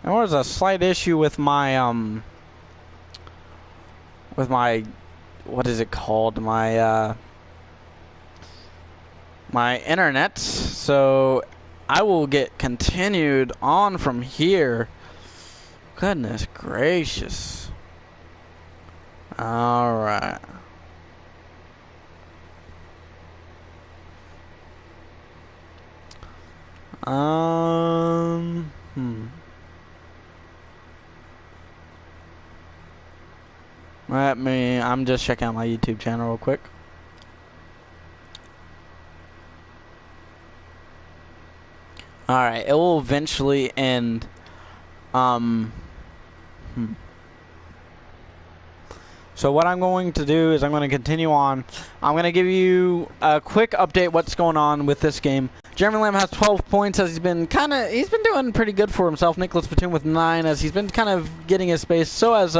There was a slight issue with my what is it called? My my internet. So I will get continued on from here. Goodness gracious. All right. I'm just checking out my YouTube channel real quick. Alright, it will eventually end. So what I'm going to do is I'm going to continue on. I'm going to give you a quick update what's going on with this game. Jeremy Lamb has 12 points as he's been doing pretty good for himself. Nicholas Batum with 9 as he's been kind of getting his space. So has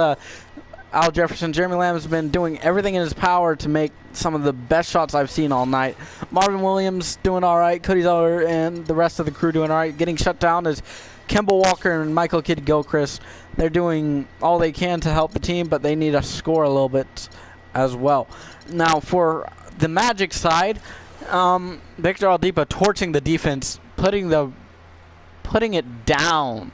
Al Jefferson. Jeremy Lamb has been doing everything in his power to make some of the best shots I've seen all night. Marvin Williams doing all right. Cody Zeller and the rest of the crew doing all right. Getting shut down is Kemba Walker and Michael Kidd-Gilchrist. They're doing all they can to help the team, but they need to score a little bit as well. Now, for the Magic side, Victor Oladipo torching the defense, putting it down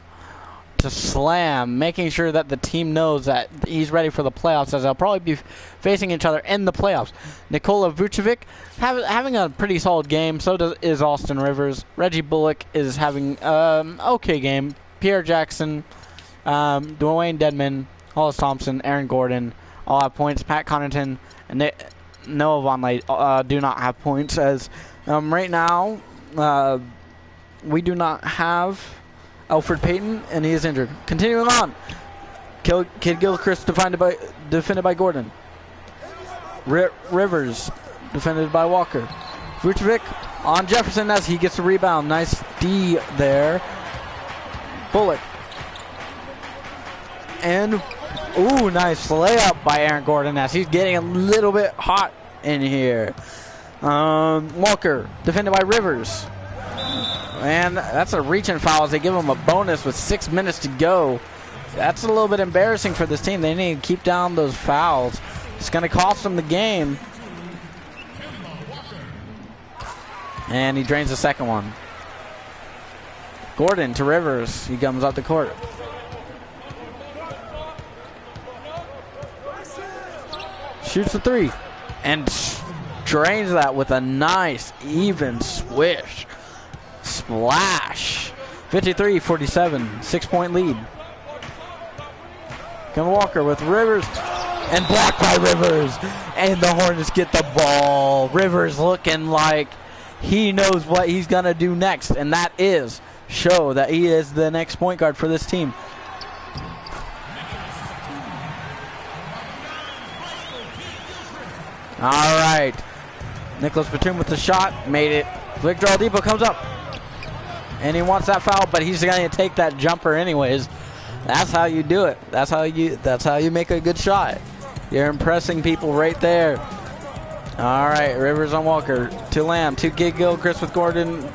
to slam, making sure that the team knows that he's ready for the playoffs, as they'll probably be facing each other in the playoffs. Nikola Vucevic having a pretty solid game. So is Austin Rivers. Reggie Bullock is having okay game. Pierre Jackson, Dwayne Dedman, Hollis Thompson, Aaron Gordon all have points. Pat Connaughton and Noah Vonleh do not have points, as right now we do not have Elfrid Payton, and he is injured. Continuing on, Kidd-Gilchrist defended by Gordon. Rivers defended by Walker. Vucevic on Jefferson as he gets the rebound. Nice D there. Bullock. And, ooh, nice layup by Aaron Gordon as he's getting a little bit hot in here. Walker defended by Rivers. And that's a reach-in foul as they give him a bonus with 6 minutes to go. That's a little bit embarrassing for this team. They need to keep down those fouls. It's going to cost them the game. And he drains the second one. Gordon to Rivers. He comes up the court. Shoots the three. And drains that with a nice, even swish. Splash. 53-47. 6-point lead. Kemba Walker with Rivers. And blocked by Rivers. And the Hornets get the ball. Rivers looking like he knows what he's going to do next. And that is show that he is the next point guard for this team. All right. Nicholas Batum with the shot. Made it. Victor Oladipo comes up. And he wants that foul, but he's going to take that jumper anyways. That's how you do it. That's how you make a good shot. You're impressing people right there. All right, Rivers on Walker to Lamb to Kidd-Gilchrist with Gordon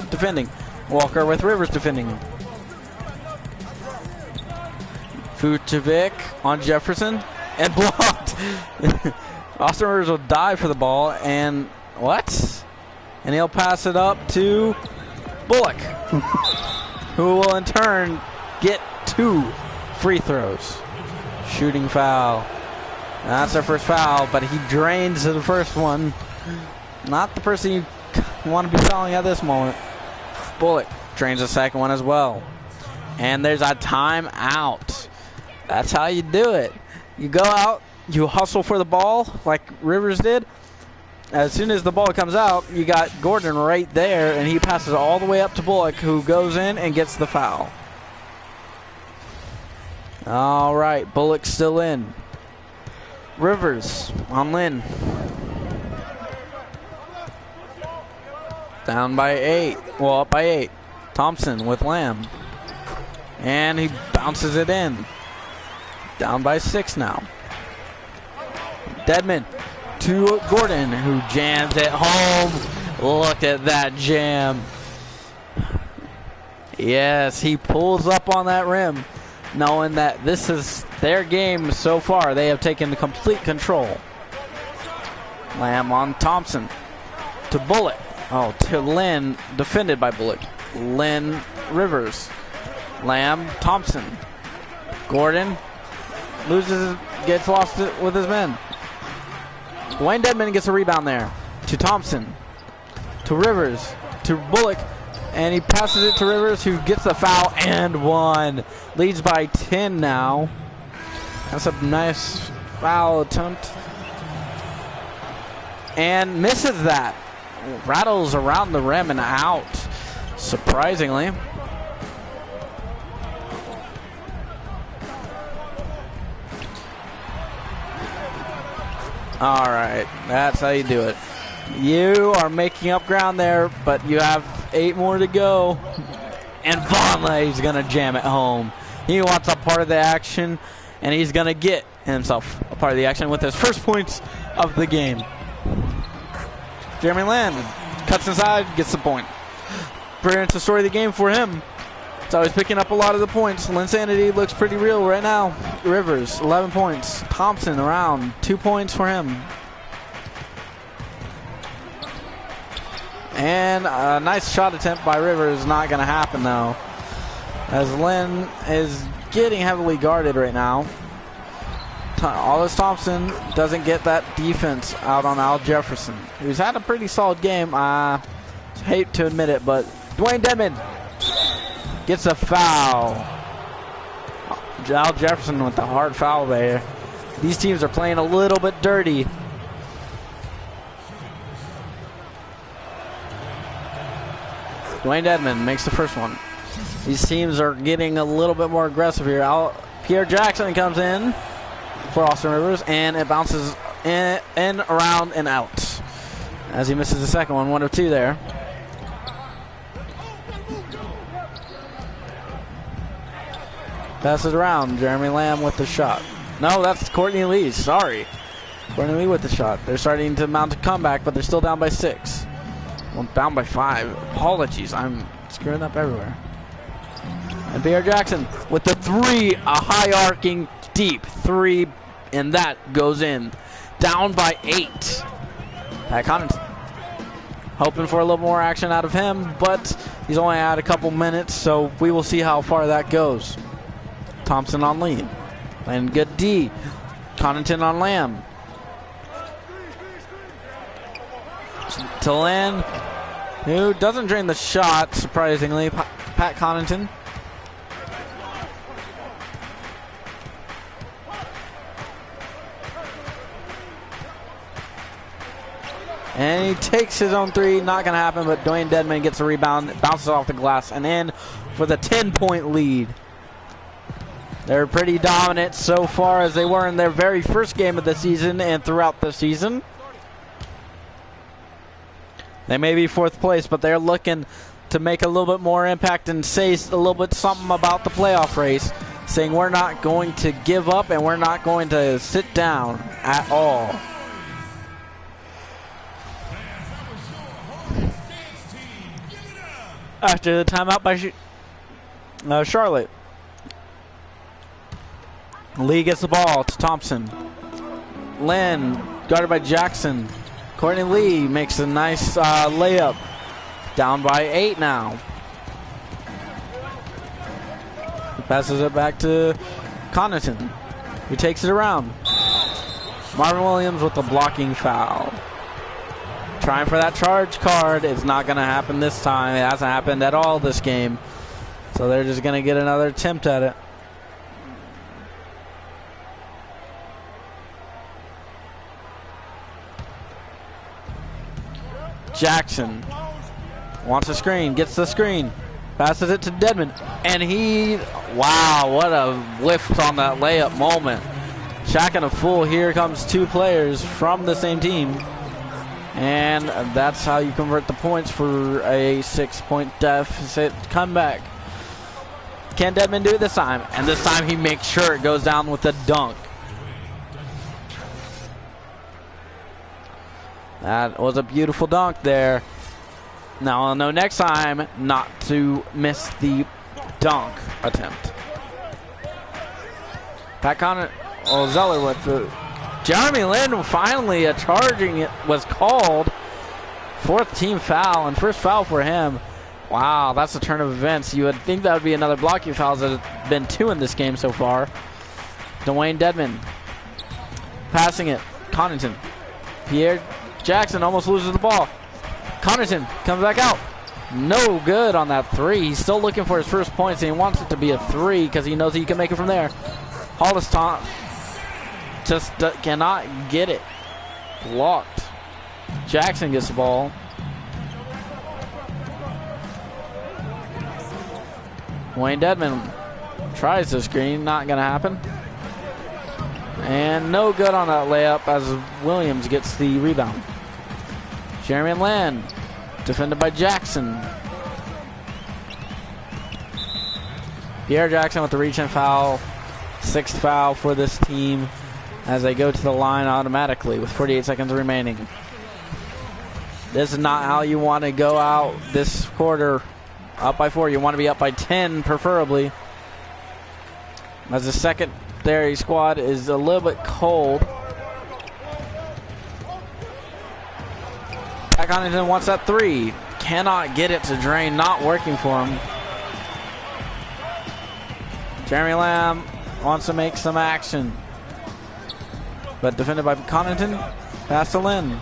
defending. Walker with Rivers defending. Vucevic on Jefferson and blocked. Austin Rivers will dive for the ball and what? And he'll pass it up to Bullock, who will in turn get 2 free throws. Shooting foul. That's their first foul, but he drains the first one. Not the person you want to be fouling at this moment. Bullock drains the second one as well. And there's a timeout. That's how you do it. You go out, you hustle for the ball like Rivers did. As soon as the ball comes out, you got Gordon right there, and he passes all the way up to Bullock, who goes in and gets the foul. All right, Bullock still in. Rivers on Lynn. Down by 8. Well, up by 8. Thompson with Lamb. And he bounces it in. Down by 6 now. Dedman to Gordon, who jams it home. Look at that jam. Yes, he pulls up on that rim, knowing that this is their game so far. They have taken complete control. Lamb on Thompson. To Bullock. Oh, to Lynn. Defended by Bullock. Lynn Rivers. Lamb Thompson. Gordon gets lost with his men. Dwayne Dedmon gets a rebound there. To Thompson. To Rivers. To Bullock. And he passes it to Rivers, who gets the foul and one. Leads by 10 now. That's a nice foul attempt. And misses that. Rattles around the rim and out, surprisingly. All right, that's how you do it. You are making up ground there, but you have 8 more to go. And Vonleh's going to jam it home. He wants a part of the action, and he's going to get himself a part of the action with his first points of the game. Jeremy Lamb cuts inside, gets the point. Pretty much the story of the game for him. So he's picking up a lot of the points. Linsanity looks pretty real right now. Rivers, 11 points. Thompson around, 2 points for him. And a nice shot attempt by Rivers, not going to happen though, as Lynn is getting heavily guarded right now. Hollis Thompson doesn't get that defense out on Al Jefferson, who's had a pretty solid game. I hate to admit it, but Dwayne Dedmon gets a foul. Al Jefferson with the hard foul there. These teams are playing a little bit dirty. Dwayne Dedmon makes the first one. These teams are getting a little bit more aggressive here. Pierre Jackson comes in for Austin Rivers, and it bounces in, around, and out. As he misses the second one, 1 of 2 there. Passes around, Jeremy Lamb with the shot. No, that's Courtney Lee, sorry. Courtney Lee with the shot. They're starting to mount a comeback, but they're still down by 6. Well, down by 5. Apologies, I'm screwing up everywhere. And Pierre Jackson with the 3, a high arcing deep 3, and that goes in. Down by 8. Pat Connaughton hoping for a little more action out of him, but he's only had a couple minutes, so we will see how far that goes. Thompson on Lee. And good D. Connaughton on Lamb. To Lynn, who doesn't drain the shot, surprisingly. Pat Connaughton. And he takes his own 3, not going to happen, but Dwayne Dedmon gets a rebound, bounces off the glass, and in for the 10-point lead. They're pretty dominant so far, as they were in their very first game of the season and throughout the season. They may be 4th place, but they're looking to make a little bit more impact and say a little bit something about the playoff race, saying we're not going to give up and we're not going to sit down at all. After the timeout by Charlotte. Lee gets the ball to Thompson. Lynn, guarded by Jackson. Courtney Lee makes a nice layup. Down by 8 now. He passes it back to Connaughton, who takes it around. Marvin Williams with the blocking foul. Trying for that charge card. It's not going to happen this time. It hasn't happened at all this game. So they're just going to get another attempt at it. Jackson wants a screen, gets the screen, passes it to Dedmon, and he, wow, what a lift on that layup moment. Shaq and a fool. Here comes 2 players from the same team, and that's how you convert the points for a 6-point deficit comeback. Can Dedmon do it this time? And this time he makes sure it goes down with a dunk. That was a beautiful dunk there. Now I'll know next time not to miss the dunk attempt. Pat Connor, Zeller with the Jeremy Lin. Finally, a charging was called. 4th team foul and first foul for him. Wow, that's a turn of events. You would think that would be another blocking foul. There's been 2 in this game so far. Dwayne Dedman passing it. Connaughton. Pierre Jackson almost loses the ball. Connaughton comes back out. No good on that 3. He's still looking for his first points, and he wants it to be a 3 because he knows he can make it from there. Hollis just cannot get it. Blocked. Jackson gets the ball. Wayne Dedman tries the screen. Not going to happen. And no good on that layup as Williams gets the rebound. Jeremy Lin, defended by Jackson. Pierre Jackson with the reach-in foul. 6th foul for this team as they go to the line automatically with 48 seconds remaining. This is not how you want to go out this quarter. Up by 4. You want to be up by 10, preferably. As the secondary squad is a little bit cold. Pat Connaughton wants that 3. Cannot get it to drain. Not working for him. Jeremy Lamb wants to make some action. But defended by Connaughton. Pass to Lin.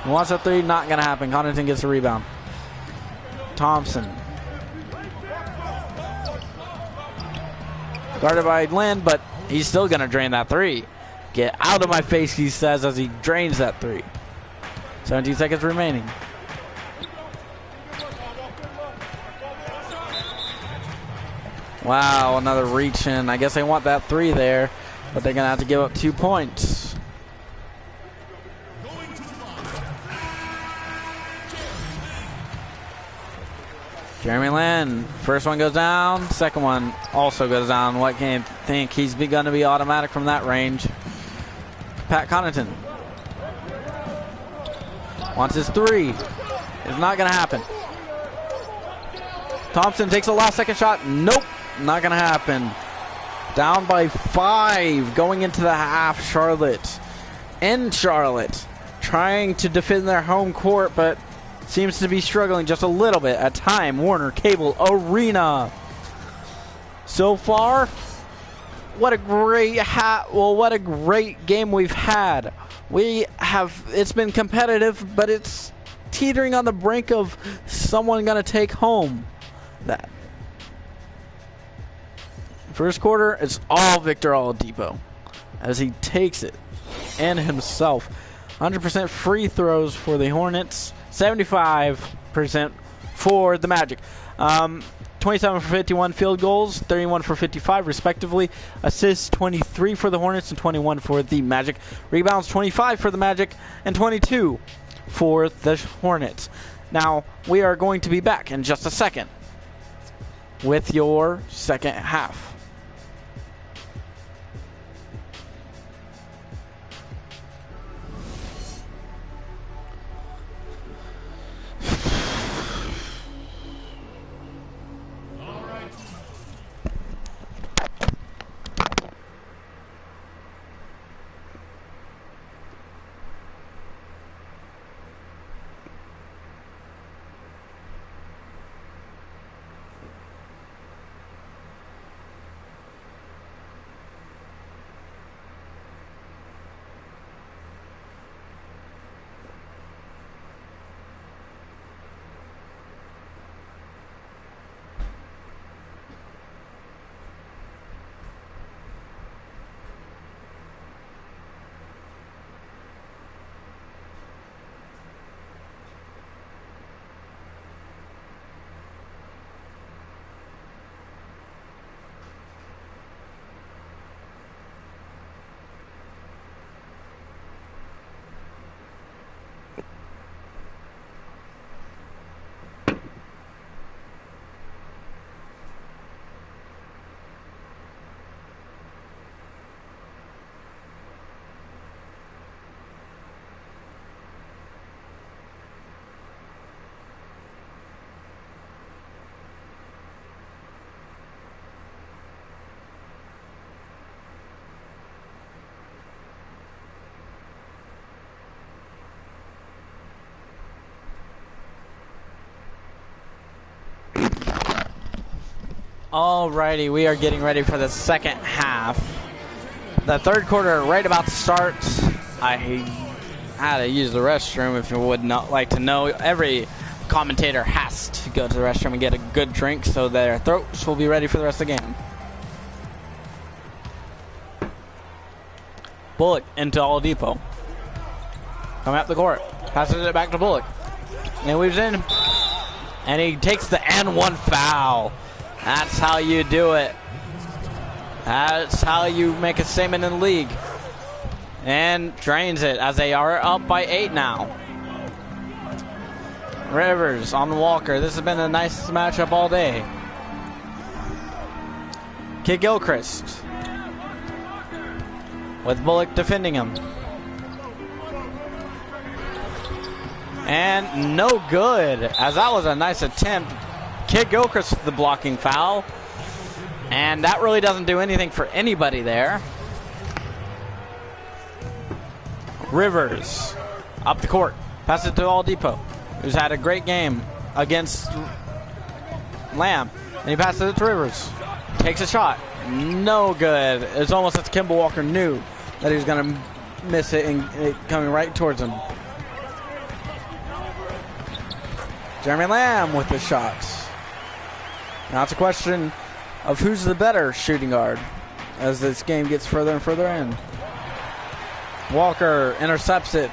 Wants a 3, not going to happen. Connaughton gets a rebound. Thompson. Guarded by Lin, but he's still going to drain that 3. Get out of my face, he says, as he drains that 3. 17 seconds remaining. Wow, another reach in. I guess they want that 3 there, but they're going to have to give up 2 points. Jeremy Lin, first one goes down, second one also goes down. What can you think? He's going to be automatic from that range. Pat Connaughton wants his 3. It's not going to happen. Thompson takes the last second shot. Nope, not going to happen. Down by 5 going into the half. Charlotte. In Charlotte, trying to defend their home court, but seems to be struggling just a little bit at Time Warner Cable Arena. So far, what a great what a great game we've had. It's been competitive, but it's teetering on the brink of someone going to take home that. First quarter, it's all Victor Oladipo as he takes it and himself. 100% free throws for the Hornets. 75% for the Magic. 27 for 51 field goals, 31 for 55 respectively. Assists 23 for the Hornets and 21 for the Magic. Rebounds 25 for the Magic and 22 for the Hornets. Now, we are going to be back in just a second with your second half. Alrighty, we are getting ready for the second half. The third quarter right about to start. I had to use the restroom if you would not like to know. Every commentator has to go to the restroom and get a good drink so their throats will be ready for the rest of the game. Bullock into Oladipo. Coming up the court. Passes it back to Bullock. And weaves in. And he takes the N1 foul. That's how you do it. That's how you make a statement in the league. And drains it as they are up by 8 now. Rivers on Walker. This has been a nice matchup all day. Kid Gilchrist. With Bullock defending him. And no good, as that was a nice attempt. Kid Gilchrist with the blocking foul. And that really doesn't do anything for anybody there. Rivers up the court. Passes it to Oladipo, who's had a great game against Lamb. And he passes it to Rivers. Takes a shot. No good. It's almost as Kemba Walker knew that he was going to miss it and it coming right towards him. Jeremy Lamb with the shots. Now it's a question of who's the better shooting guard as this game gets further and further in. Walker intercepts it.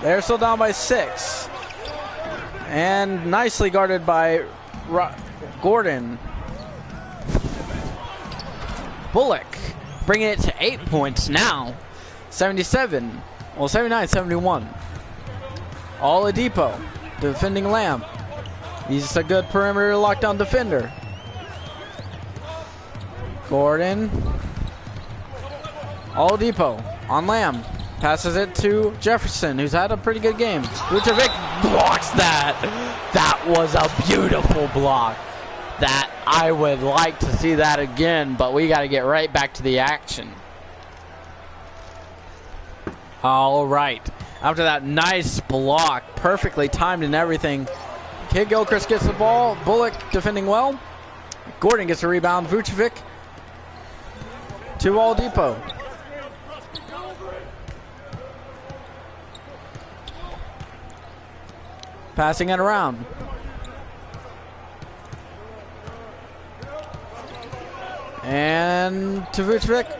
They're still down by 6. And nicely guarded by Gordon. Bullock bringing it to 8 points now. 77. Well, 79-71. Oladipo defending Lamb. He's a good perimeter lockdown defender. Gordon. Oladipo on Lamb. Passes it to Jefferson, who's had a pretty good game. Vucevic blocks that. That was a beautiful block. That I would like to see that again, but we got to get right back to the action. All right. After that nice block, perfectly timed and everything, Kid Gilchrist gets the ball. Bullock defending well. Gordon gets a rebound. Vucevic to Oladipo. Passing it around. And to Vucevic.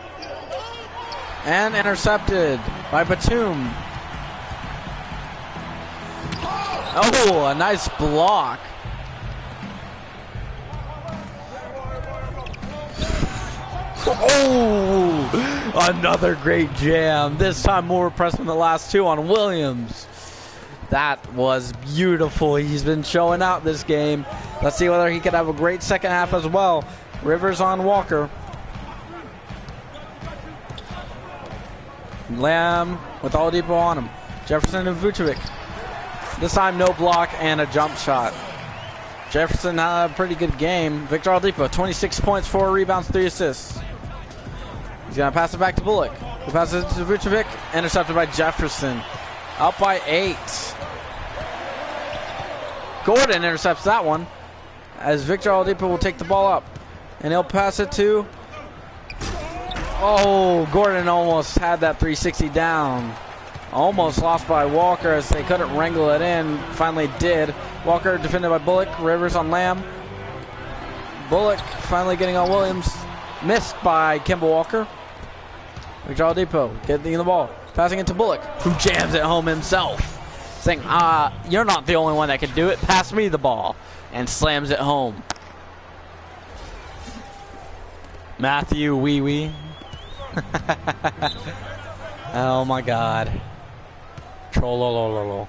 And intercepted by Batum. Oh, a nice block. Oh, another great jam. This time more impressive than the last two on Williams. That was beautiful. He's been showing out this game. Let's see whether he could have a great second half as well. Rivers on Walker. Lamb with Oladipo on him. Jefferson and Vucevic. This time no block and a jump shot. Jefferson had a pretty good game. Victor Oladipo, 26 points, 4 rebounds, 3 assists. He's going to pass it back to Bullock. He passes it to Vucevic. Intercepted by Jefferson. Up by 8. Gordon intercepts that one as Victor Oladipo will take the ball up. And he'll pass it to... Oh, Gordon almost had that 360 down. Almost lost by Walker as they couldn't wrangle it in. Finally did. Walker defended by Bullock. Rivers on Lamb. Bullock finally getting on Williams. Missed by Kemba Walker. Victor Oladipo getting the ball. Passing it to Bullock, who jams it home himself. Saying, you're not the only one that can do it. Pass me the ball. And slams it home. Matthew Wee Wee. Oh my God. Trollolololo.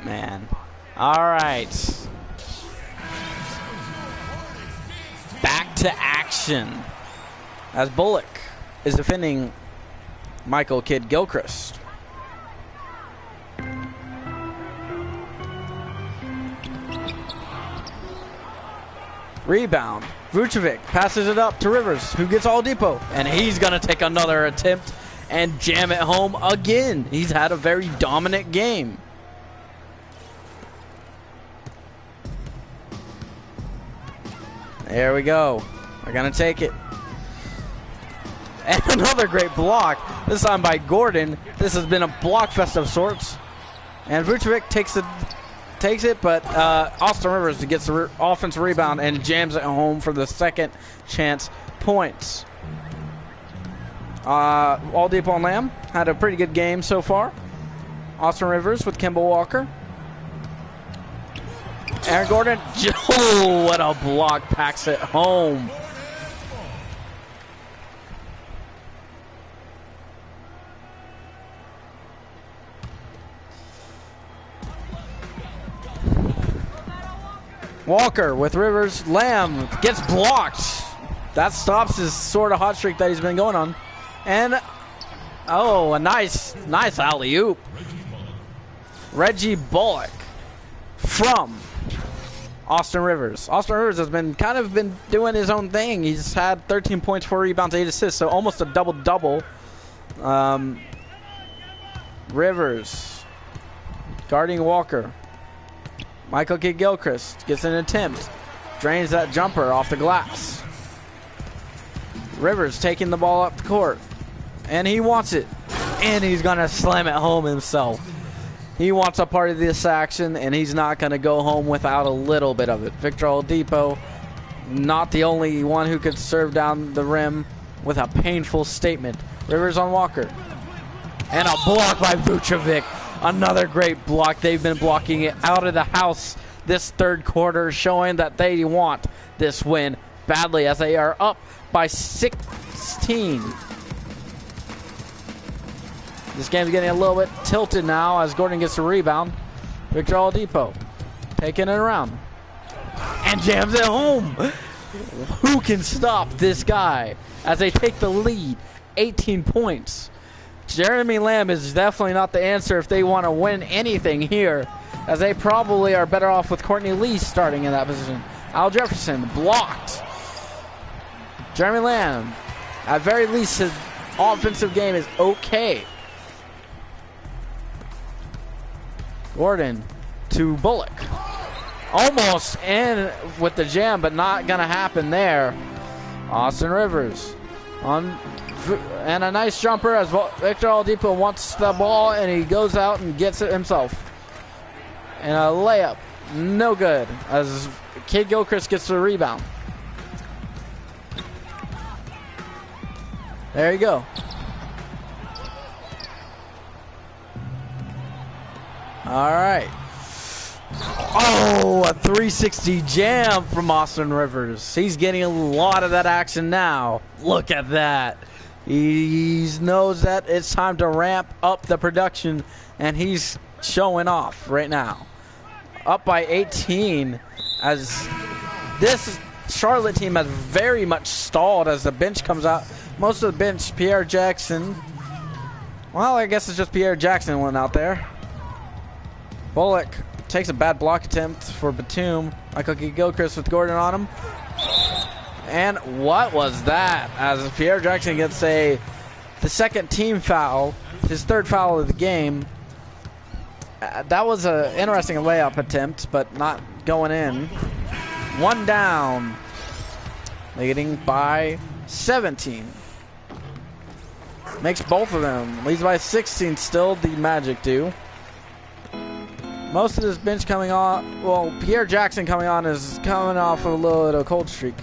Man. Alright. Back to action. As Bullock is defending Michael Kidd Gilchrist. Rebound. Vucevic passes it up to Rivers, who gets Oladipo, and he's going to take another attempt and jam it home again. He's had a very dominant game. There we go. We're going to take it. And another great block. This time by Gordon. This has been a block fest of sorts. And Vucevic takes it, but Austin Rivers gets the offensive rebound and jams it home for the second chance points. Oladipo and Lamb had a pretty good game so far. Austin Rivers with Kemba Walker. Aaron Gordon, oh, what a block, packs it home. Walker with Rivers. Lamb gets blocked. That stops his sort of hot streak that he's been going on. And, oh, a nice alley-oop. Reggie Bullock from Austin Rivers. Austin Rivers has been doing his own thing. He's had 13 points, 4 rebounds, 8 assists, so almost a double-double. Rivers guarding Walker. Michael Kidd-Gilchrist gets an attempt. Drains that jumper off the glass. Rivers taking the ball up the court. And he wants it. And he's going to slam it home himself. He wants a part of this action, and he's not going to go home without a little bit of it. Victor Oladipo, not the only one who could serve down the rim with a painful statement. Rivers on Walker. And a block by Vucevic. Another great block. They've been blocking it out of the house this third quarter, showing that they want this win badly as they are up by 16. This game's getting a little bit tilted now as Gordon gets the rebound. Victor Oladipo taking it around and jams it home. Who can stop this guy as they take the lead? 18 points. Jeremy Lamb is definitely not the answer if they want to win anything here, as they probably are better off with Courtney Lee starting in that position. Al Jefferson blocked. Jeremy Lamb, at very least, his offensive game is okay. Gordon to Bullock. Almost in with the jam, but not going to happen there. Austin Rivers and a nice jumper as Victor Oladipo wants the ball, and he goes out and gets it himself. And a layup, no good, as Kidd-Gilchrist gets the rebound. There you go. All right. Oh, a 360 jam from Austin Rivers. He's getting a lot of that action now. Look at that. He knows that it's time to ramp up the production, and he's showing off right now. Up by 18 as this Charlotte team has very much stalled as the bench comes out. Most of the bench, Pierre Jackson. Well, I guess it's just Pierre Jackson went out there. Bullock takes a bad block attempt for Batum. Michael Kidd-Gilchrist with Gordon on him. And what was that? As Pierre Jackson gets the second team foul, his third foul of the game. That was an interesting layup attempt, but not going in. One down. Leading by 17. Makes both of them. Leads by 16 still, the Magic do. Most of this bench coming on, well, Pierre Jackson coming on is coming off of a little bit of a cold streak.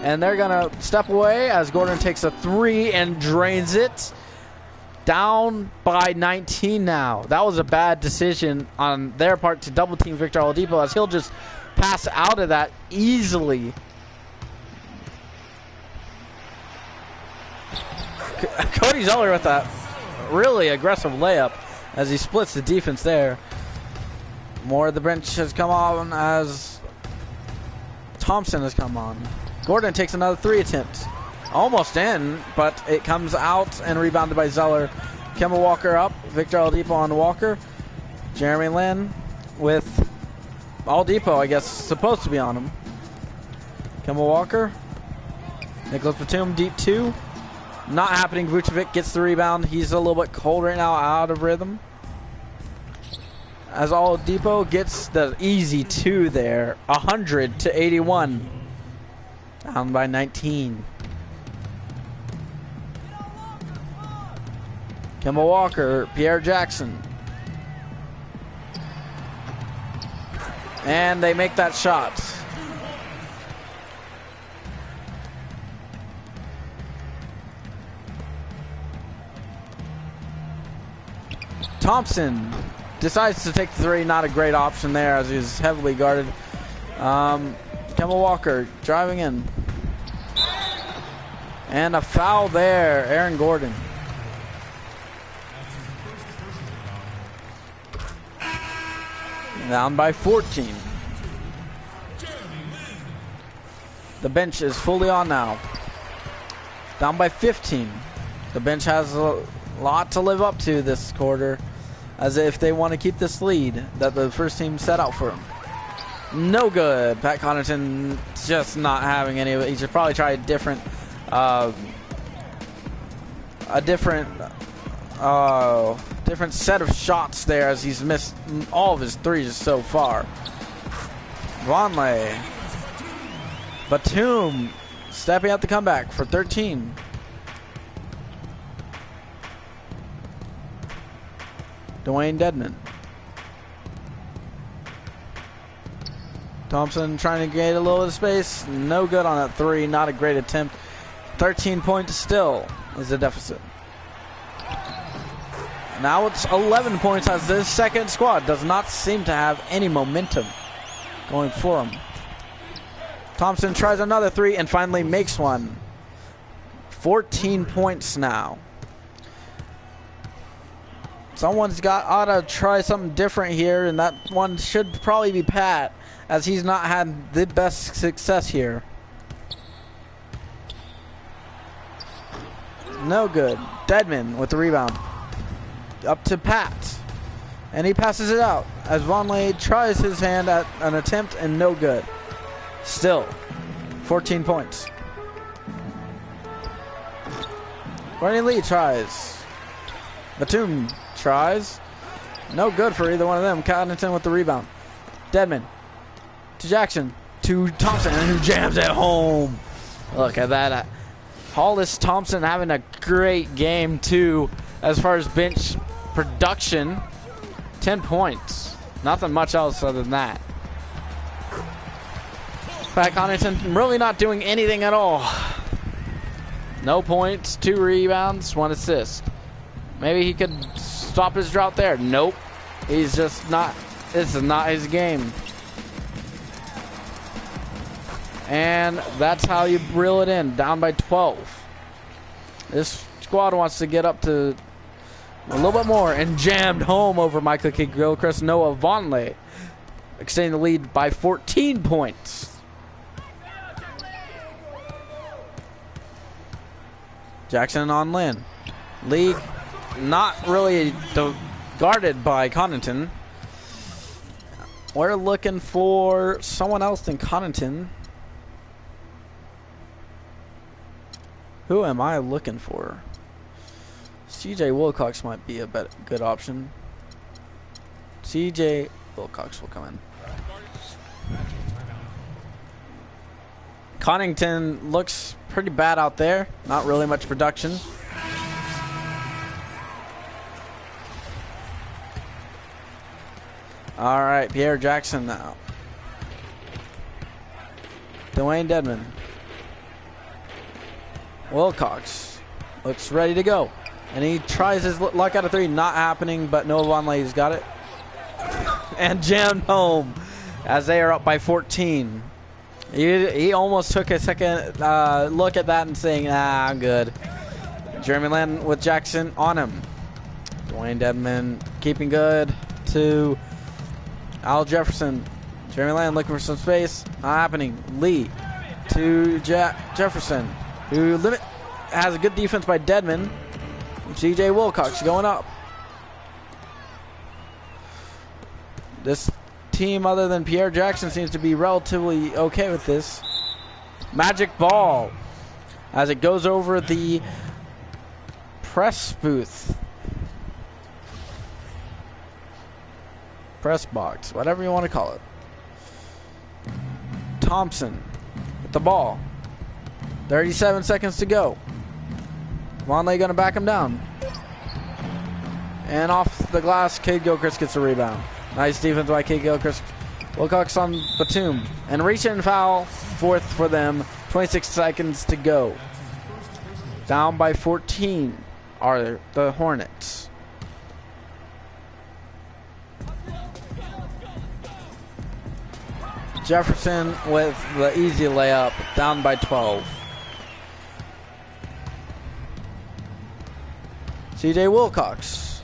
And they're going to step away as Gordon takes a three and drains it. Down by 19 now. That was a bad decision on their part to double team Victor Oladipo, as he'll just pass out of that easily. Cody Zeller with that really aggressive layup as he splits the defense there. More of the bench has come on as Thompson has come on. Gordon takes another three attempt. Almost in, but it comes out and rebounded by Zeller. Kemba Walker up. Victor Oladipo on Walker. Jeremy Lin with Oladipo, I guess, supposed to be on him. Kemba Walker. Nicholas Batum, deep two. Not happening. Vucevic gets the rebound. He's a little bit cold right now, out of rhythm. as Oladipo gets the easy 2 there. 100-81. Down by 19. Kemba Walker, Pierre Jackson. And they make that shot. Thompson decides to take the 3. Not a great option there as he's heavily guarded. Kemba Walker driving in. And a foul there, Aaron Gordon. Down by 14. The bench is fully on now. Down by 15. The bench has a lot to live up to this quarter, as if they want to keep this lead that the first team set out for them. No good. Pat Connaughton just not having any of it. He should probably try a different different set of shots there, as he's missed all of his threes so far. Vonleh. Batum stepping out the comeback for 13. Dwayne Dedmon. Thompson trying to gain a little bit of space. No good on that 3. Not a great attempt. 13 points still is the deficit. Now it's 11 points as this second squad does not seem to have any momentum going for them. Thompson tries another 3 and finally makes one. 14 points now. Someone's ought to try something different here, and that one should probably be Pat, as he's not had the best success here. No good. Dedmon with the rebound. Up to Pat. And he passes it out as Vonleh tries his hand at an attempt and no good. Still, 14 points. Brandon Lee tries. Batum tries. No good for either one of them. Connaughton with the rebound. Dedmon to Jackson to Thompson, who jams it home. Look at that. Hollis Thompson having a great game too as far as bench production. 10 points. Nothing much else other than that. Pat Connaughton really not doing anything at all. No points, 2 rebounds, 1 assist. Maybe he could stop his drought there. Nope. He's just not. This is not his game. And that's how you reel it in. Down by 12. This squad wants to get up to a little bit more, and jammed home over Michael Kidd-Gilchrist. Noah Vonleh extending the lead by 14 points. Jackson on Lynn. Lee not really guarded by Connaughton. We're looking for someone else than Connaughton. Who am I looking for? CJ Wilcox might be a good option. CJ Wilcox will come in. Connaughton looks pretty bad out there. Not really much production. All right, Pierre Jackson now. Dwayne Dedmon. Wilcox looks ready to go. And he tries his luck out of 3. Not happening, but Noah Vonleh's got it. And jammed home as they are up by 14. He almost took a second look at that and saying, I'm good. Jeremy Lin with Jackson on him. Dwayne Dedmon keeping good to Al Jefferson. Jeremy Lin looking for some space. Not happening. Lee to Jefferson, who has a good defense by Dedmon. CJ Wilcox going up. This team, other than Pierre Jackson, seems to be relatively okay with this. Magic ball as it goes over the press booth. press box, whatever you want to call it. Thompson with the ball. 37 seconds to go. Vonleh going to back him down. And off the glass, Cade Gilchrist gets a rebound. Nice defense by Cade Gilchrist. Wilcox on Batum. And reach and foul, fourth for them. 26 seconds to go. Down by 14 are the Hornets. Jefferson with the easy layup, down by 12. CJ Wilcox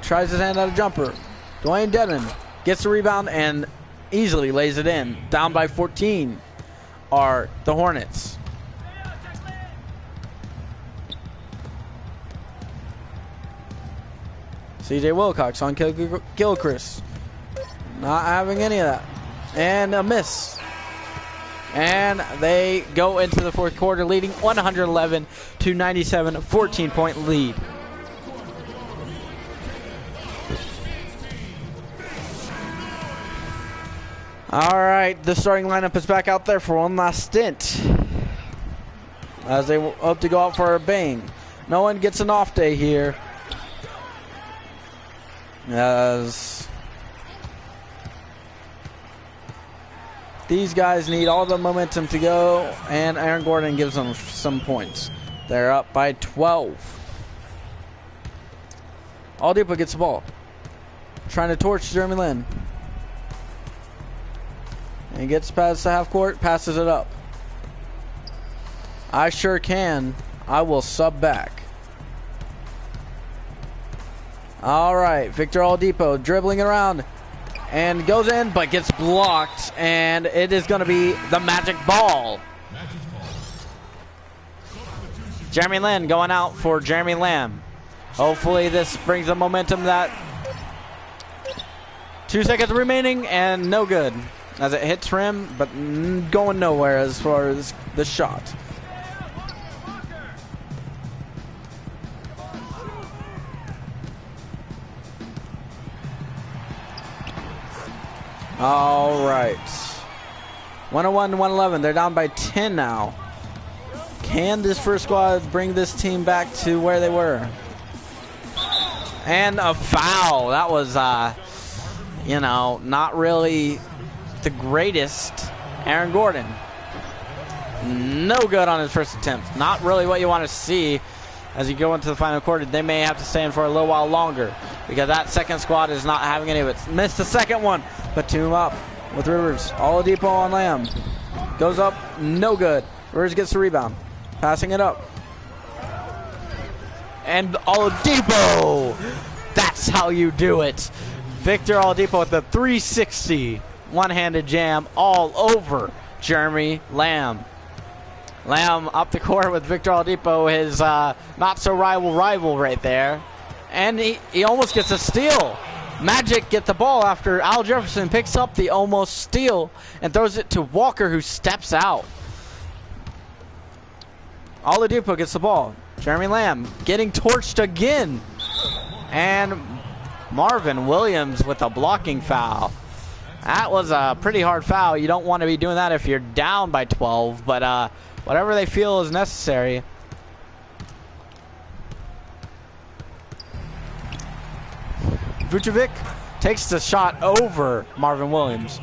tries his hand at a jumper. Dwayne Dedmon gets the rebound and easily lays it in. Down by 14 are the Hornets. CJ Wilcox on Gilchrist. Not having any of that. And a miss. And they go into the fourth quarter leading 111 to 97, 14-point lead. All right, the starting lineup is back out there for one last stint as they hope to go out for a bang. No one gets an off day here, as these guys need all the momentum to go, and Aaron Gordon gives them some points. They're up by 12. Oladipo gets the ball, trying to torch Jeremy Lin. And gets past the half court, passes it up. I sure can. I will sub back. All right, Victor Oladipo dribbling around and goes in, but gets blocked, and it is going to be the magic ball. Jeremy Lin going out for Jeremy Lamb. Hopefully this brings the momentum. That 2 seconds remaining, and no good as it hits rim, but going nowhere as far as the shot. All right. 101-111. They're down by 10 now. Can this first squad bring this team back to where they were? And a foul. That was, not really the greatest. Aaron Gordon. No good on his first attempt. Not really what you want to see as you go into the final quarter. They may have to stay in for a little while longer because that second squad is not having any of it. Missed the second one. Batum up with Rivers. Oladipo on Lamb. Goes up. No good. Rivers gets the rebound. Passing it up. And Oladipo. That's how you do it. Victor Oladipo with the 360. One-handed jam all over Jeremy Lamb. Lamb up the court with Victor Oladipo, his not-so-rival right there. And he almost gets a steal. Magic get the ball after Al Jefferson picks up the almost steal and throws it to Walker, who steps out. Oladipo gets the ball. Jeremy Lamb getting torched again. And Marvin Williams with a blocking foul. That was a pretty hard foul. You don't want to be doing that if you're down by 12, but whatever they feel is necessary. Vucevic takes the shot over Marvin Williams.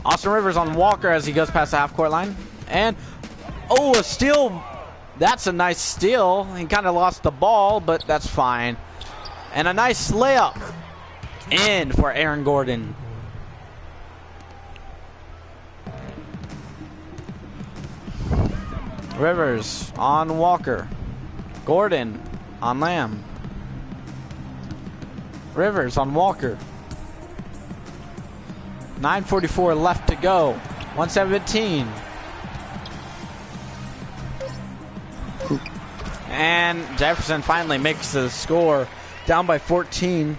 Austin Rivers on Walker as he goes past the half-court line. And, a steal. That's a nice steal. He kind of lost the ball, but that's fine. And a nice layup in for Aaron Gordon. Rivers on Walker. Gordon on Lamb. Rivers on Walker. 9:44 left to go. 117. And Jefferson finally makes the score, down by 14.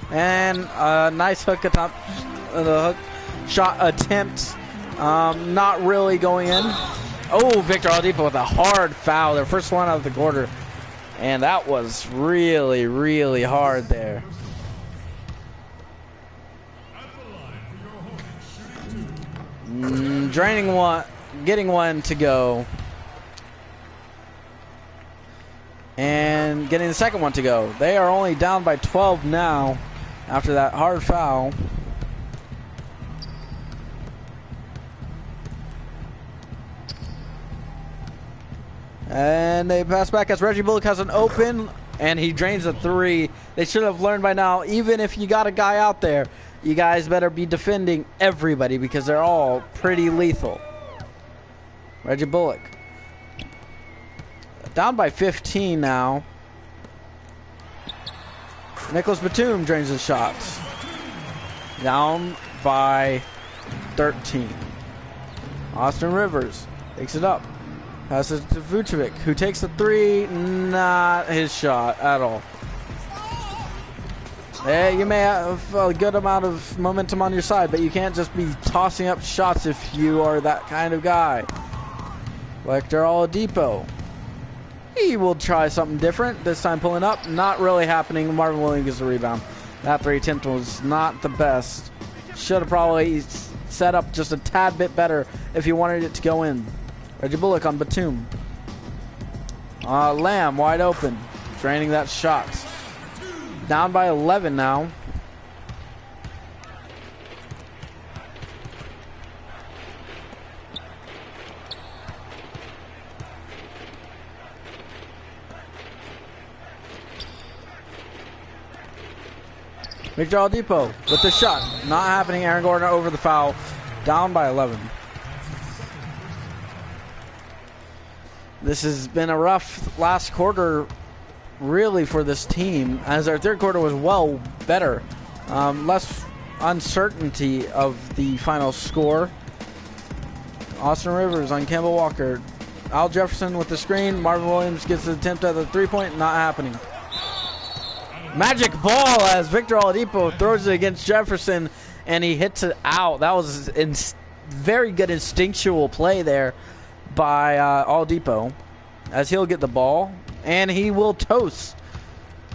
And a nice hook attempt, the hook shot attempt, not really going in. Oh, Victor Oladipo with a hard foul. Their first one out of the quarter. And that was really, really hard there. Draining one, getting one to go. And getting the second one to go. They are only down by 12 now after that hard foul. And they pass back as Reggie Bullock has an open, and he drains a three. They should have learned by now, even if you got a guy out there, you guys better be defending everybody because they're all pretty lethal. Reggie Bullock. Down by 15 now. Nicholas Batum drains his shots. Down by 13. Austin Rivers takes it up. Passes to Vucevic, who takes the three. Not his shot at all. Hey, you may have a good amount of momentum on your side, but you can't just be tossing up shots if you are that kind of guy. Victor Oladipo. He will try something different. This time pulling up. Not really happening. Marvin Williams gets the rebound. That three attempt was not the best. Should have probably set up just a tad bit better if you wanted it to go in. Reggie Bullock on Batum. Lamb wide open. Draining that shot. Down by 11 now. Victor Oladipo with the shot. Not happening. Aaron Gordon over the foul. Down by 11. This has been a rough last quarter, really, for this team, as our third quarter was well better. Less uncertainty of the final score. Austin Rivers on Kemba Walker. Al Jefferson with the screen. Marvin Williams gets the attempt at the three-point. Not happening. Magic ball as Victor Oladipo throws it against Jefferson, and he hits it out. That was a very good instinctual play there by Oladipo, as he'll get the ball and he will toast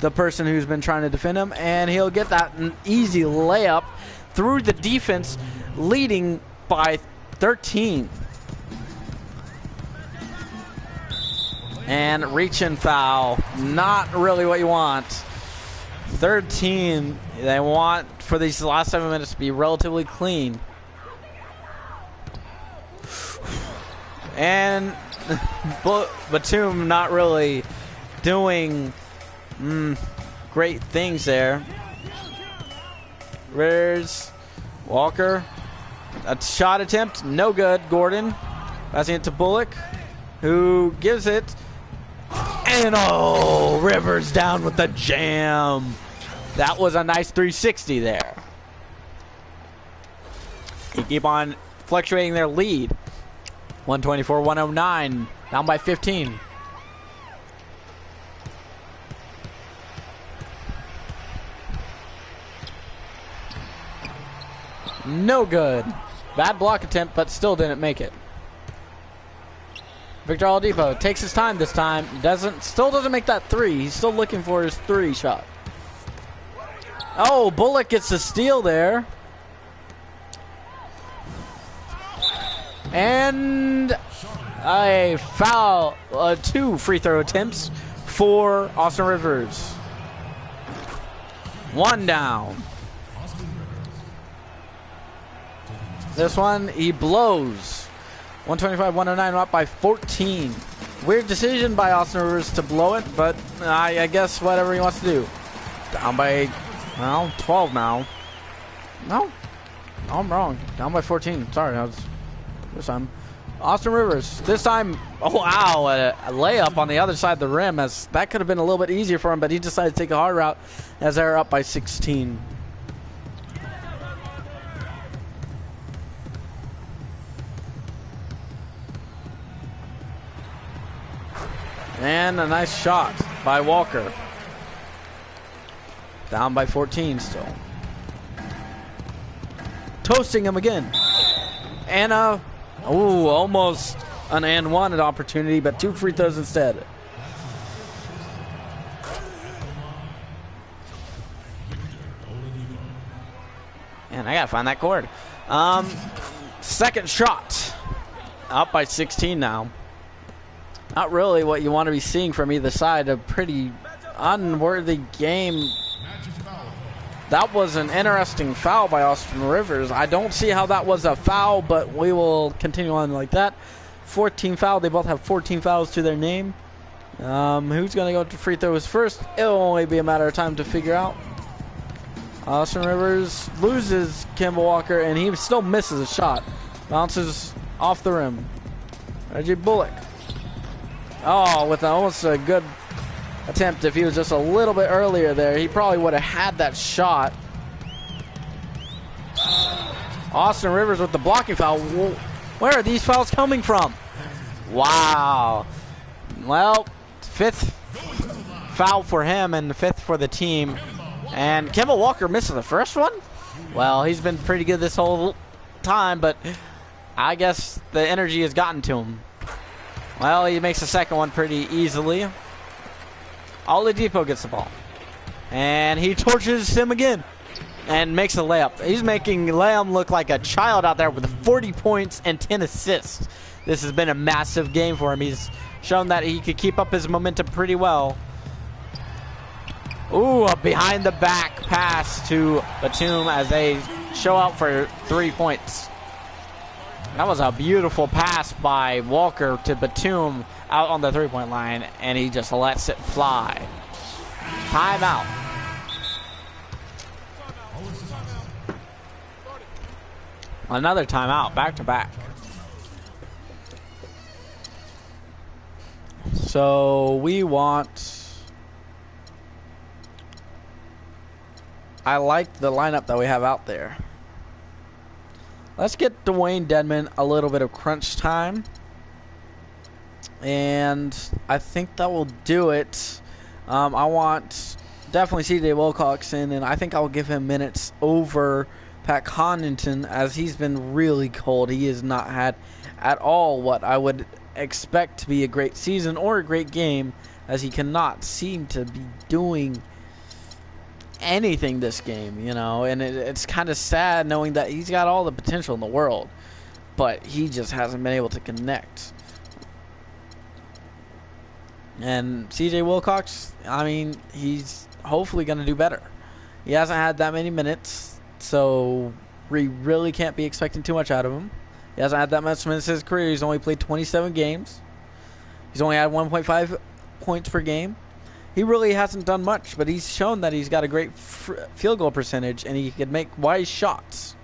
the person who's been trying to defend him, and he'll get that easy layup through the defense, leading by 13. And reach and foul, not really what you want. 13, they want for these last 7 minutes to be relatively clean. And Batum not really doing great things there. Where's Walker? A shot attempt, no good. Gordon passing it to Bullock, who gives it. And oh, Rivers down with the jam. That was a nice 360 there. You keep on fluctuating their lead. 124-109, down by 15. No good. Bad block attempt, but still didn't make it. Victor Oladipo takes his time this time. Still doesn't make that three. He's still looking for his three shot. Oh, Bullock gets the steal there. And a foul, 2 free throw attempts for Austin Rivers. 1 down. This one, he blows. 125-109, up by 14. Weird decision by Austin Rivers to blow it, but I guess whatever he wants to do. Down by, well, 12 now. No, I'm wrong. Down by 14. Sorry, I was... This time, Austin Rivers. This time, oh wow, a layup on the other side of the rim. As that could have been a little bit easier for him, but he decided to take a hard route as they're up by 16. And a nice shot by Walker. Down by 14 still. Toasting him again. And ooh, almost an and one opportunity, but 2 free throws instead. And I gotta find that cord. Second shot. Up by 16 now. Not really what you want to be seeing from either side. A pretty unworthy game. That was an interesting foul by Austin Rivers. I don't see how that was a foul, but we will continue on like that. 14 foul. They both have 14 fouls to their name. Who's going to go to free throws first? It'll only be a matter of time to figure out. Austin Rivers loses Kemba Walker, and he still misses a shot. Bounces off the rim. Reggie Bullock. Oh, with almost a good attempt. If he was just a little bit earlier there, he probably would have had that shot. Austin Rivers with the blocking foul. Where are these fouls coming from? Wow. Well, 5th foul for him and the 5th for the team. And Kemba Walker misses the first one? Well, he's been pretty good this whole time, but I guess the energy has gotten to him. Well, he makes the second one pretty easily. Oladipo gets the ball. And he torches him again. And makes a layup. He's making Lamb look like a child out there with 40 points and 10 assists. This has been a massive game for him. He's shown that he could keep up his momentum pretty well. Ooh, a behind the back pass to Batum as they show out for 3 points. That was a beautiful pass by Walker to Batum out on the 3-point line, and he just lets it fly. Timeout. Another timeout, back to back. So we want... I like the lineup that we have out there. Let's get Dwayne Dedmon a little bit of crunch time. And I think that will do it. I want definitely CJ Wilcoxon, and I think I'll give him minutes over Pat Connaughton as he's been really cold. He has not had at all what I would expect to be a great season or a great game, as he cannot seem to be doing anything this game, you know, and it's kind of sad knowing that he's got all the potential in the world, but he just hasn't been able to connect. And CJ Wilcox, I mean, he's hopefully going to do better. He hasn't had that many minutes, so we really can't be expecting too much out of him. He hasn't had that much minutes in his career. He's only played 27 games. He's only had 1.5 points per game. He really hasn't done much, but he's shown that he's got a great field goal percentage, and he can make wise shots.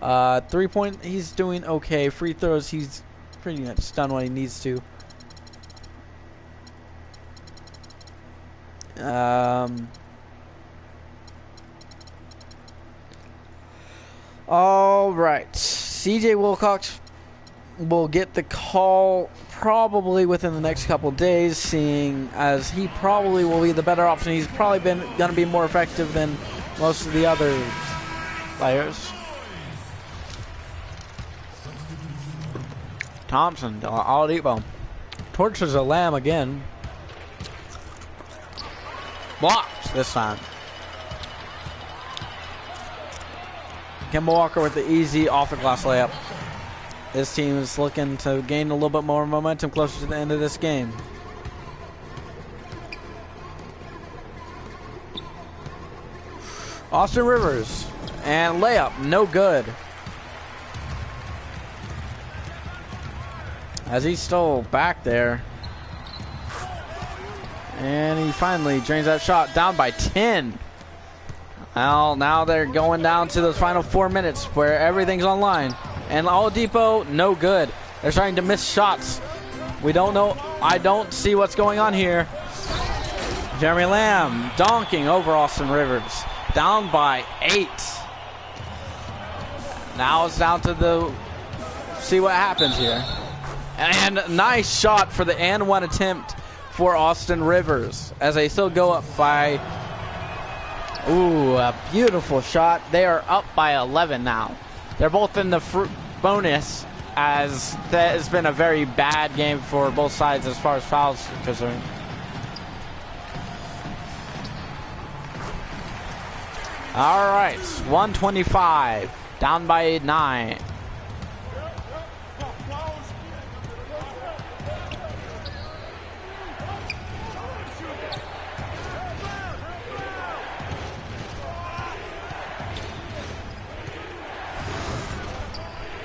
3-point, he's doing okay. Free throws, he's pretty much done what he needs to. All right. CJ Wilcox will get the call probably within the next couple days, seeing as he probably will be the better option. He's probably going to be more effective than most of the other players. Thompson, Oladipo torches a Lamb again. Blocked this time. Kemba Walker with the easy off-the-glass layup. This team is looking to gain a little bit more momentum closer to the end of this game. Austin Rivers, and layup, no good. As he's still back there. And he finally drains that shot, down by 10. Well, now they're going down to those final 4 minutes where everything's on line. And Oladipo, no good. They're starting to miss shots. We don't know. I don't see what's going on here. Jeremy Lamb donking over Austin Rivers. Down by 8. Now it's down to see what happens here. And nice shot for the and one attempt for Austin Rivers as they still go up by, ooh, a beautiful shot. They are up by 11 now. They're both in the bonus as that has been a very bad game for both sides as far as fouls are concerned. All right, 125, down by 9.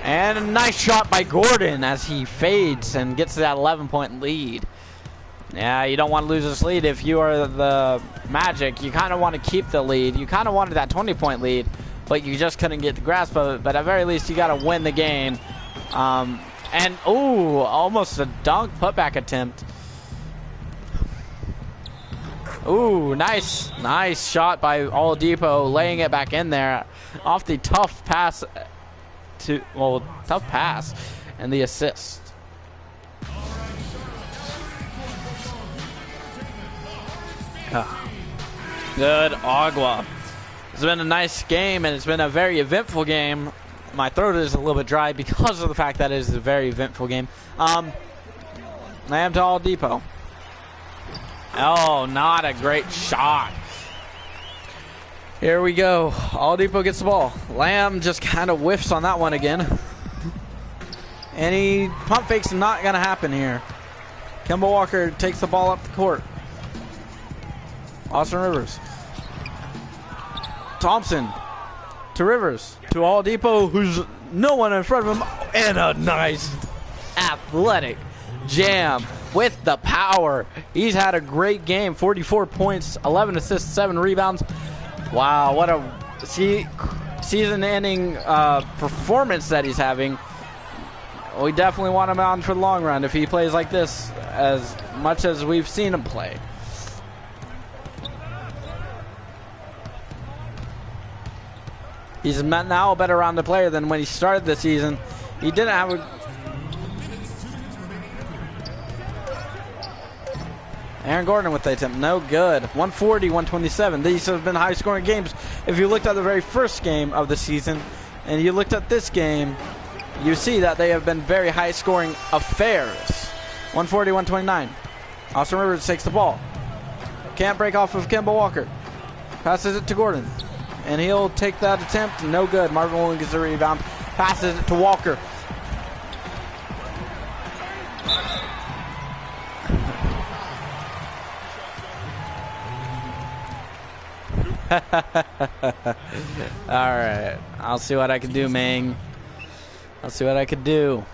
And a nice shot by Gordon as he fades and gets that 11-point lead. Yeah, you don't want to lose this lead if you are the Magic. You kind of want to keep the lead. You kind of wanted that 20-point lead, but you just couldn't get the grasp of it. But at very least, you got to win the game. And, ooh, almost a dunk putback attempt. Ooh, nice shot by Oladipo, laying it back in there off the tough pass. Tough pass and the assist. Good Agua. It's been a nice game, and it's been a very eventful game. My throat is a little bit dry because of the fact that it is a very eventful game. Lamb to Oladipo. Oh, not a great shot. Here we go. Oladipo gets the ball. Lamb just kind of whiffs on that one again. Any pump fakes not going to happen here. Kemba Walker takes the ball up the court. Austin Rivers. Thompson to Rivers. To Oladipo, who's no one in front of him. And a nice athletic jam with the power. He's had a great game. 44 points, 11 assists, 7 rebounds. Wow, what a season-ending performance that he's having. We definitely want him on for the long run if he plays like this as much as we've seen him play. He's now a better rounded player than when he started the season. He didn't have a... Aaron Gordon with the attempt, no good. 140, 127. These have been high-scoring games. If you looked at the very first game of the season and you looked at this game, you see that they have been very high-scoring affairs. 140, 129. Austin Rivers takes the ball. Can't break off of Kemba Walker. Passes it to Gordon. And he'll take that attempt. No good. Marvin Williams gets the rebound. Passes it to Walker. All right. I'll see what I can do, Ming. I'll see what I can do.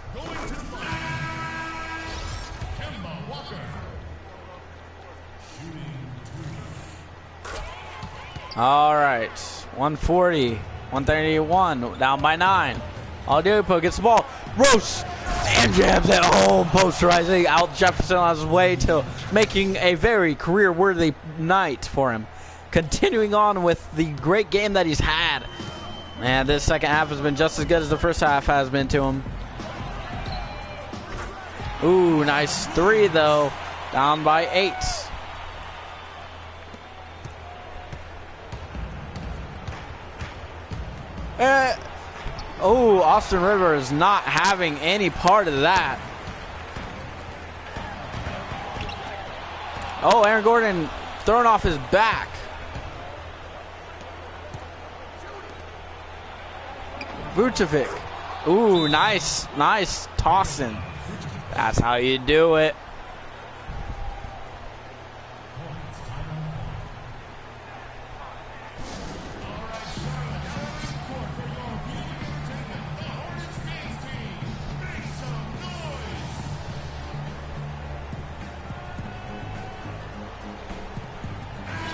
All right. 140, 131, down by 9. Oladipo gets the ball. Roast and jams at home, posterizing Al Jefferson on his way to making a very career-worthy night for him. Continuing on with the great game that he's had. Man, this second half has been just as good as the first half has been to him. Ooh, nice 3 though. Down by 8. Oh, Austin Rivers not having any part of that. Oh, Aaron Gordon thrown off his back. Vucevic. Ooh, nice tossing. That's how you do it.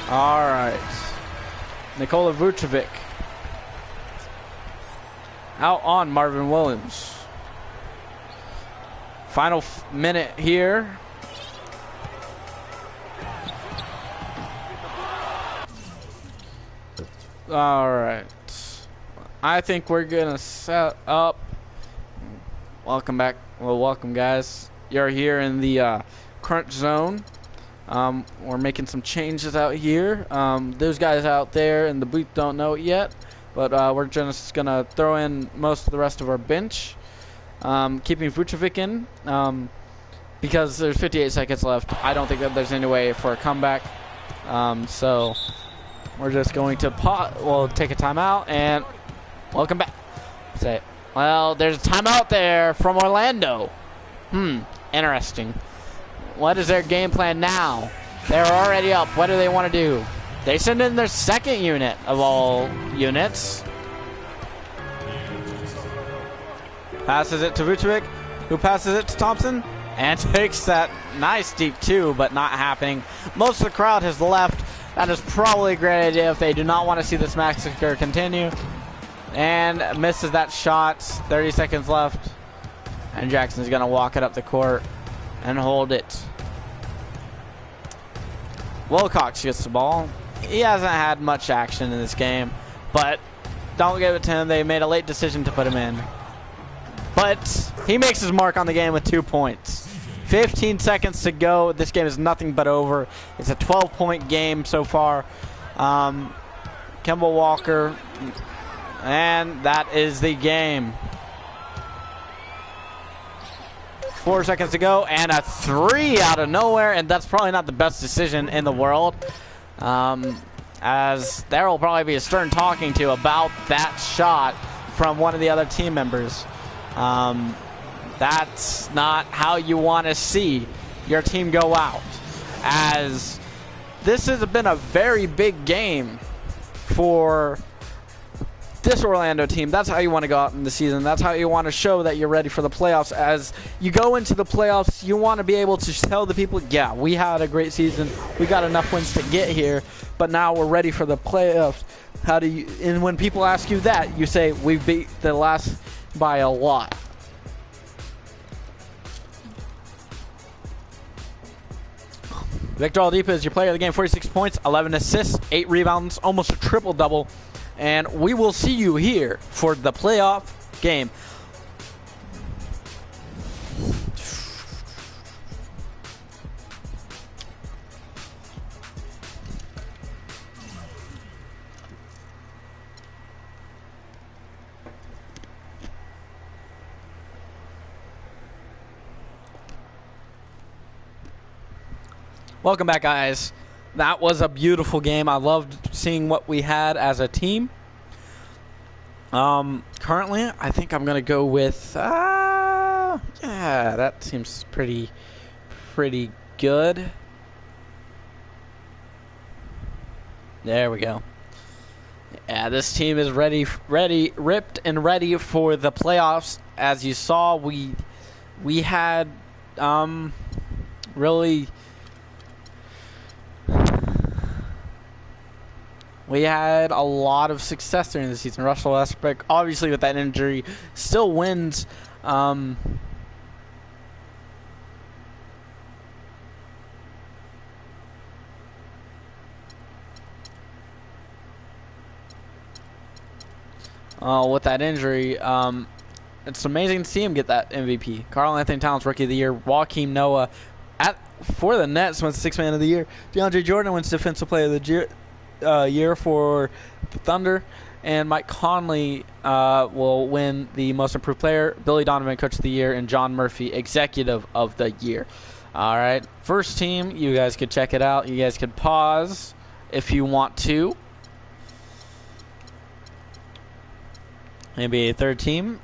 All right. Nikola Vucevic. Out on Marvin Williams. Final minute here. All right. I think we're going to set up. Welcome back. Well, welcome, guys. You're here in the crunch zone. We're making some changes out here. Those guys out there in the booth don't know it yet, but we're just going to throw in most of the rest of our bench. keeping Vucevic in because there's 58 seconds left. I don't think that there's any way for a comeback. So we're just going to we'll take a timeout and welcome back. Say, well, there's a timeout there from Orlando. Interesting. What is their game plan now? They're already up. What do they want to do? They send in their second unit of all units. Passes it to Vucevic, who passes it to Thompson, and takes that nice deep two, but not happening. Most of the crowd has left. That is probably a great idea if they do not want to see this massacre continue. And misses that shot. 30 seconds left. And Jackson's going to walk it up the court and hold it. Wilcox gets the ball. He hasn't had much action in this game, but don't give it to him. They made a late decision to put him in. But he makes his mark on the game with 2 points. 15 seconds to go. This game is nothing but over. It's a 12-point game so far. Kemba Walker, and that is the game. 4 seconds to go, and a 3 out of nowhere, and that's probably not the best decision in the world. As there will probably be a stern talking to about that shot from one of the other team members. That's not how you want to see your team go out, as this has been a very big game for this Orlando team. That's how you want to go out in the season. That's how you want to show that you're ready for the playoffs. As you go into the playoffs, you want to be able to tell the people, yeah, we had a great season. We got enough wins to get here, but now we're ready for the playoffs. How do you, and when people ask you that, you say, we beat the last by a lot. Victor Oladipo is your player of the game. 46 points, 11 assists, 8 rebounds, almost a triple-double. And we will see you here for the playoff game. Welcome back, guys. That was a beautiful game. I loved seeing what we had as a team. Currently, I think I'm going to go with, yeah, that seems pretty good. There we go. Yeah, this team is ripped and ready for the playoffs. As you saw, we had, really... We had a lot of success during the season. Russell Westbrook, obviously with that injury, still wins. With that injury, it's amazing to see him get that MVP. Karl-Anthony Towns, Rookie of the Year. Joakim Noah, for the Nets, wins Sixth Man of the Year. DeAndre Jordan wins Defensive Player of the Year for the Thunder, and Mike Conley will win the Most Improved Player. Billy Donovan, Coach of the Year, and John Murphy, Executive of the Year. All right, first team, you guys could check it out. You guys could pause if you want to. Maybe a third team.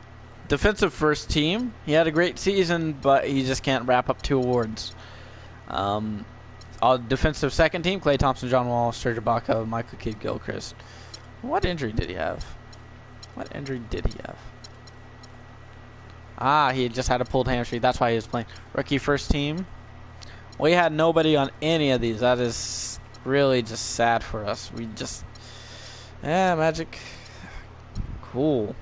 Defensive first team. He had a great season, but he just can't wrap up 2 awards. Defensive second team, Klay Thompson, John Wall, Serge Ibaka, Michael Kidd-Gilchrist. What injury did he have? He just had a pulled hamstring. That's why he was playing. Rookie first team. We had nobody on any of these. That is really just sad for us. Yeah, Magic. Cool.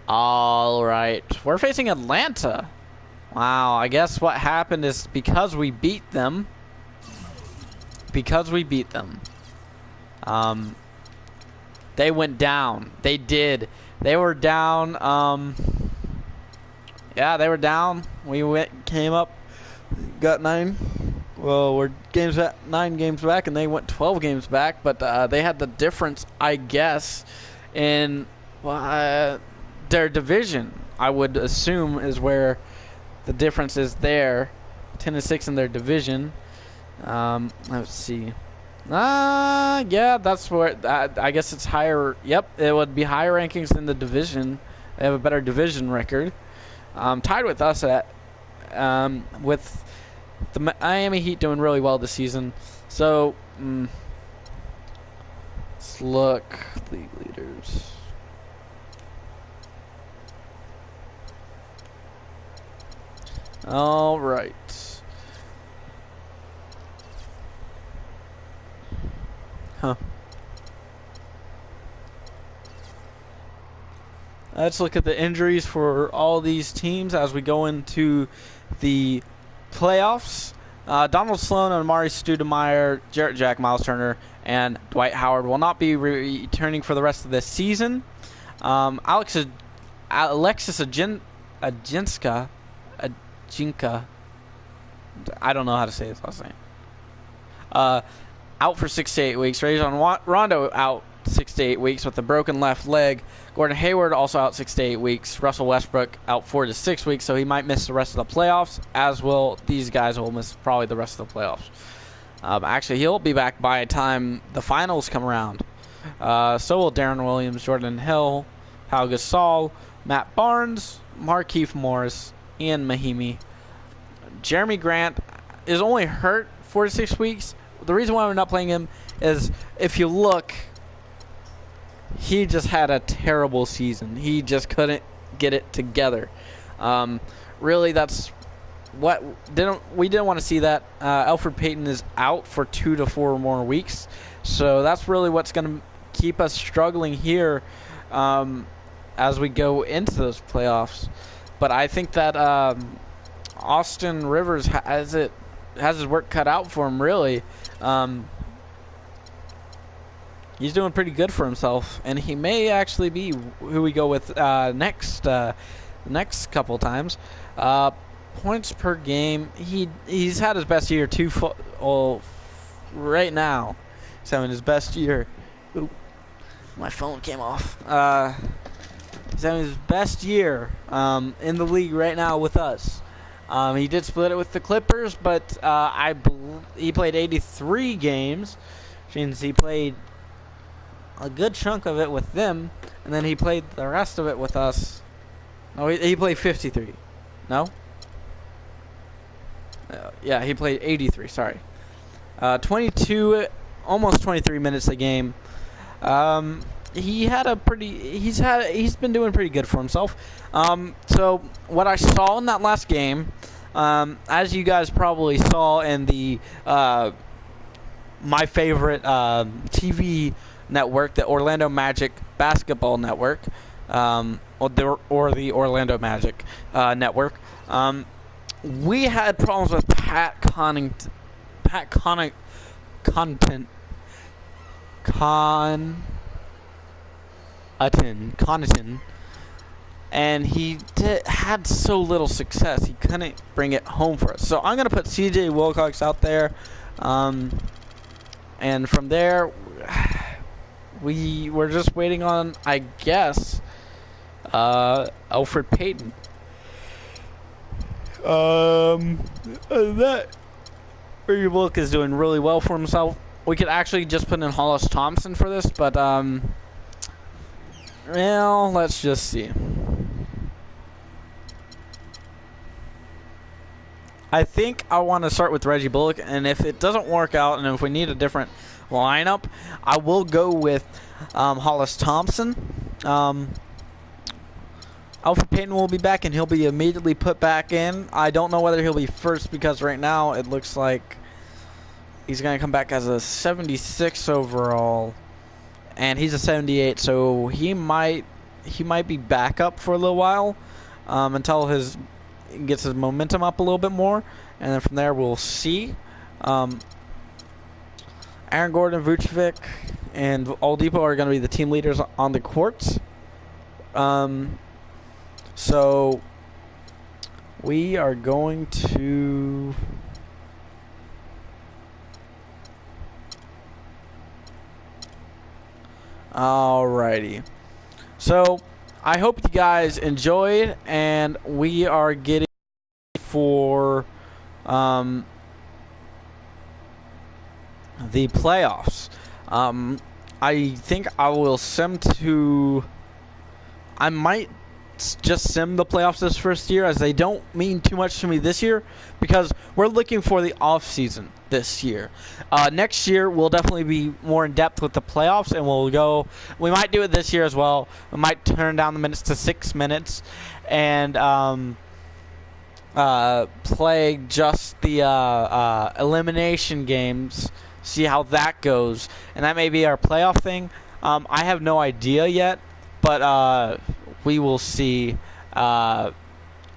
All right. We're facing Atlanta. Wow, I guess what happened is because we beat them, they went down. They did. They were down. Yeah, they were down. We came up, got 9. Well, we're 9 games back, and they went 12 games back. But they had the difference, I guess, in their division, I would assume, is where the difference is there. 10-6 in their division. Let's see. Yeah, that's where. I guess it's higher. Yep, it would be higher rankings in the division. They have a better division record. Tied with us with the Miami Heat doing really well this season. So, let's look. League leaders. All right. Huh. Let's look at the injuries for all these teams as we go into the playoffs. Donald Sloan, Amari Stoudemire, Jarrett Jack, Miles Turner, and Dwight Howard will not be returning for the rest of this season. Alexis Ajinska, I don't know how to say his last name. Out for 6 to 8 weeks. Rajon Rondo out 6 to 8 weeks with a broken left leg. Gordon Hayward also out 6 to 8 weeks. Russell Westbrook out 4 to 6 weeks, so he might miss the rest of the playoffs, as will these guys will miss probably the rest of the playoffs. Actually, he'll be back by the time the finals come around. So will Darren Williams, Jordan Hill, Pau Gasol, Matt Barnes, Markieff Morris, Ian Mahimi. Jeremy Grant is only hurt 4 to 6 weeks. The reason why we're not playing him is, if you look, he just had a terrible season. He just couldn't get it together. Really, that's what we didn't want to see that. Elfrid Payton is out for 2 to 4 more weeks, so that's really what's going to keep us struggling here as we go into those playoffs. But I think that Austin Rivers has his work cut out for him, really. He's doing pretty good for himself, and he may actually be who we go with next couple times. Points per game, he's had his best year right now. He's having his best year. Oop, my phone came off. He's having his best year in the league right now with us. He did split it with the Clippers, but he played 83 games, which means he played a good chunk of it with them, and then he played the rest of it with us. No, he played 53. No? Yeah, he played 83, sorry. 22, almost 23 minutes a game. He's been doing pretty good for himself. So what I saw in that last game, as you guys probably saw in the my favorite TV network, the Orlando Magic Basketball Network, or the Orlando Magic Network, we had problems with Pat Connaughton, and he had so little success. He couldn't bring it home for us. So I'm going to put CJ Wilcox out there. And from there, we were just waiting on, I guess, Elfrid Payton. That Wilcox is doing really well for himself. We could actually just put in Hollis Thompson for this, but well, let's just see. I think I want to start with Reggie Bullock, and if it doesn't work out, and if we need a different lineup, I will go with Hollis Thompson. Elfrid Payton will be back, and he'll be immediately put back in. I don't know whether he'll be first, because right now it looks like he's going to come back as a 76 overall, and he's a 78, so he might be back up for a little while until he gets his momentum up a little bit more, and then from there we'll see. Aaron Gordon, Vucevic, and Oladipo are going to be the team leaders on the courts. So we are going to alrighty. So I hope you guys enjoyed, and we are getting for the playoffs. I think I will sim to. I might just sim the playoffs this first year, as they don't mean too much to me this year, because we're looking for the off season this year. Next year we'll definitely be more in depth with the playoffs, and we might do it this year as well. We might turn down the minutes to 6 minutes and play just the elimination games, see how that goes, and that may be our playoff thing. I have no idea yet, but we will see.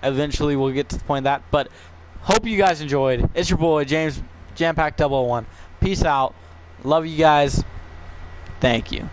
Eventually we'll get to the point of that, but hope you guys enjoyed. It's your boy James Jampack 001. Peace out. Love you guys. Thank you.